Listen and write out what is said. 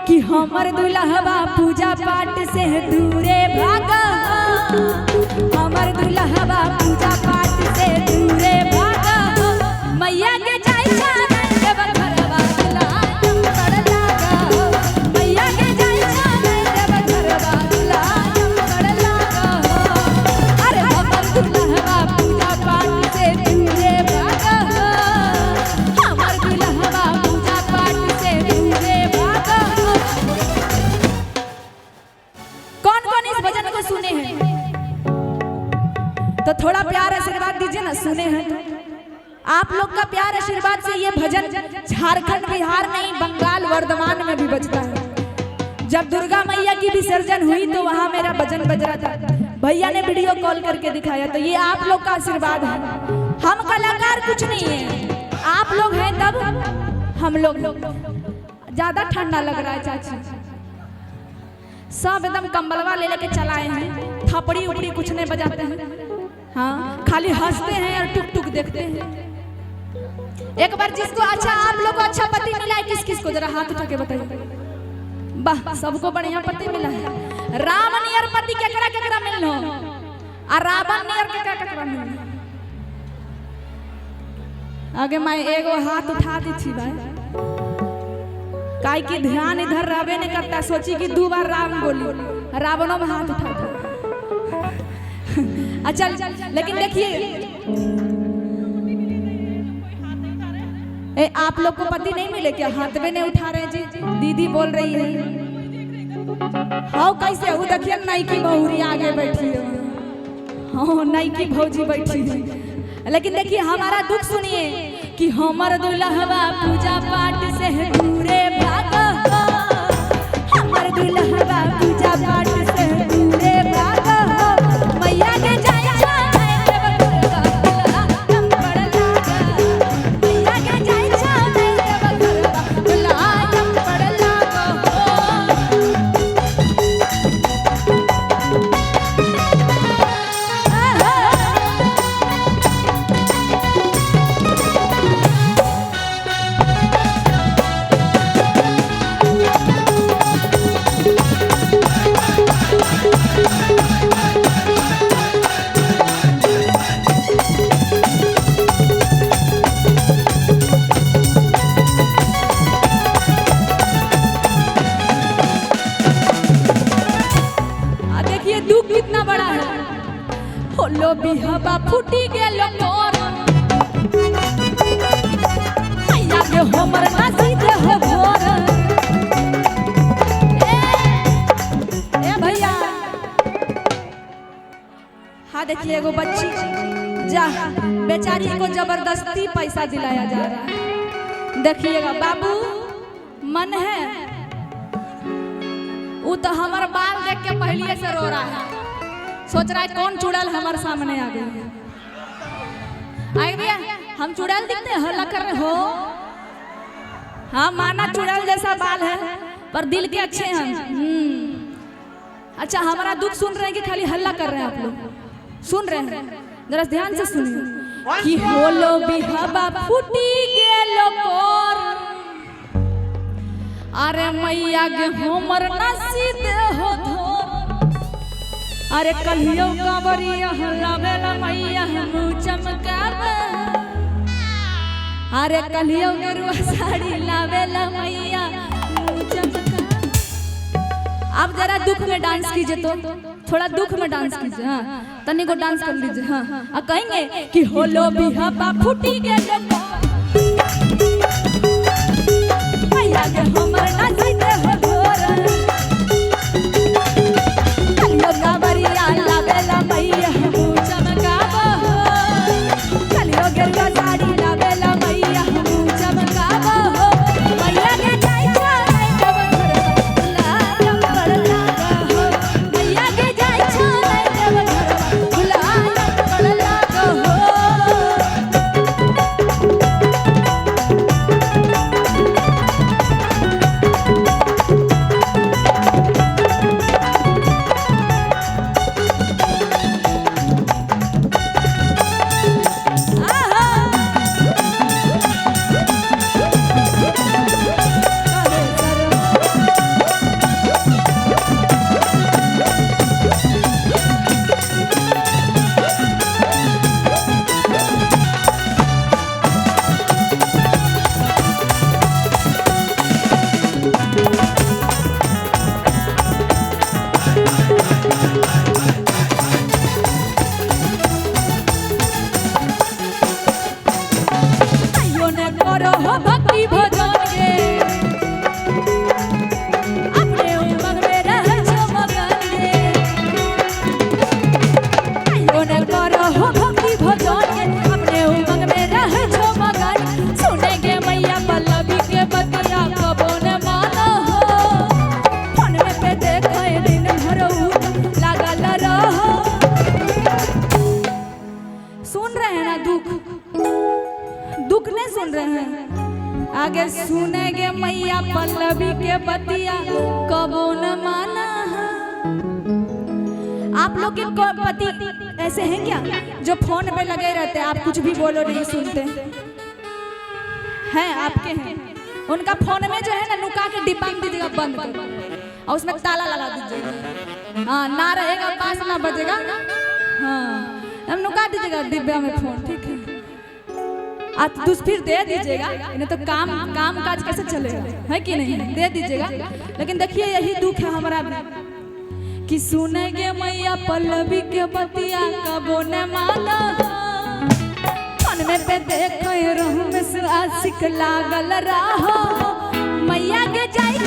कि हमर दुल्हवा पूजा पाठ से दूरे भागा, हमर दुल्हवा पूजा पाठ से दूरे भागा, मैया के जाई देव घरवा दुल्हन बड़ लागा, मैया के जाई देव घरवा दुल्हन बड़ लागा। अरे हमर दुल्हवा पूजा पाठ से दूरे भागा, हमर दुल्हवा पूजा पाठ से दूरे भागा। कौन कौन इस भजन को सुने हैं? तो थोड़ा प्यार आशीर्वाद दीजिए ना, सुने हैं तो। आप लोग का प्यार आशीर्वाद से ये भजन झारखंड, बिहार नहीं, बंगाल, वर्धमान में भी बजता है। जब दुर्गा मैया की विसर्जन हुई तो वहां मेरा भजन बज रहा था, भैया ने वीडियो कॉल करके दिखाया। तो ये आप लोग का आशीर्वाद है। हम कलाकार कुछ नहीं है, आप लोग हैं तब हम लोग। ज्यादा ठंडा लग रहा है चाची, सब एकदम कंबलवा ले लेके चलाए हैं, थपड़ी उपड़ी कुछ नहीं बजाते हैं, हाँ खाली हंसते हैं और टुक टुक देखते हैं। एक बार जिसको अच्छा, आप लोग को अच्छा पति मिला है, किस किस को जरा हाथ उठा के बताइए। वाह, सबको बढ़िया पति मिला है। राम नियर पति केकरा केकरा मिलनो और रावण नियर केकरा केकरा मिलनो? आगे मैं एगो हाथ उठा दी थी भाई, काई की ध्यान इधर रहबे नहीं करता, सोची कि 2 बार राम बोली, रावणों में हाथ उठा था। अच्छा, लेकिन देखिए आप लोग को पति नहीं मिले क्या? हाथ में नहीं उठा रहे जी, दीदी बोल रही है। हाँ कैसे हो? देखिए नई की बहुरी आगे बैठी है, हाँ नई की भौजी बैठी है। लेकिन देखिए हमारा दुख सुनिए कि हमर दुल्हवा पूजा पाठ से दूरे भागा, हमर दुल्हवा पूजा पाठ से दूरे भागा, मैया के जाई लो बिहबा फूटी गेल मोर, मैया के हमर नासी दे हो भोर। ए भैया, हाँ देखिए एगो बच्ची जा बेचारी को जबरदस्ती पैसा दिलाया जा रहा है। देखिएगा बाबू, मन है वो तो हमारा बाल देख के पहले से रो रहा है, सोच रहा है कौन चुड़ैल हमारे सामने आ गई है। आए भैया, हम चुड़ैल दिखते हैं? हल्ला कर रहे हो? हाँ माना चुड़ैल जैसा बाल है पर दिल के अच्छे हैं। अच्छा, हमारा दुख सुन रहे हैं कि खाली हल्ला कर रहे हैं? आप लोग सुन रहे हैं? जरा ध्यान से सुनिए कि होलो बिहबा फूटी गेलो कोर, अरे मैया गे हमर नासी दे हो धोर, अरे कलियो कांवरिया लावेला मैया हम चमकावे, अरे कलियो गेरुआ साड़ी लावेला मैया चमकावे। आप जरा दुख में डांस कीजिए, तो थोड़ा दुख में डांस कीजिए, हाँ तनी को डांस कर लीजिए। हाँ अब कहेंगे कि होलो बिहबा फूटी गेलो मैया के हमर नाची दे हो भोर, कलियो कांवरिया लावेला मैया हम चमकावे, कलियो गेरुआ साड़ी लावेला मैया हम चमकावे, मैया के जाई छाई देव घरवा लायम बड़ लागा हो, मैया के जाई छाई देव घरवा लायम बड़ लागा हो। आइयो ने करो हो भक्ति भजन गे अपने उमंग में रह छो मगन गे आइयो ने करो हो भक्ति भजन गे अपने उमंग में रह छो मगन सुनेंगे मैया पल्लवी के बतिया कबो न मानो हो फोन में पे देखे दिन भर लागल रहो सुन रहे हैं ना दुख नहीं सुन रहे हैं आगे सुनेंगे मैया पल्लवी के बतिया कबो न माना है। आप लोग के पति ऐसे हैं क्या जो फोन पे लगे रहते हैं आप कुछ भी बोलो नहीं सुनते हैं आपके हैं उनका फोन में जो है ना नुका के डिब्बा में दीजिएगा बंद कर और उसमें ताला लगा दीजिएगा हाँ ना रहेगा पास ना बजेगा हाँ हम नुका दीजिएगा डिब्बा में फोन ठीक है आप फिर दे दीजिएगा नहीं तो काम काज कैसे चलेगा है कि नहीं दे दीजिएगा लेकिन देखिए यही दुख है हमारा भी कि सुनेंगे मैया पल्लवी के बतिया कबो न माना मन में पे देखे रहूं में आशिक लागल रहो मैया के जाई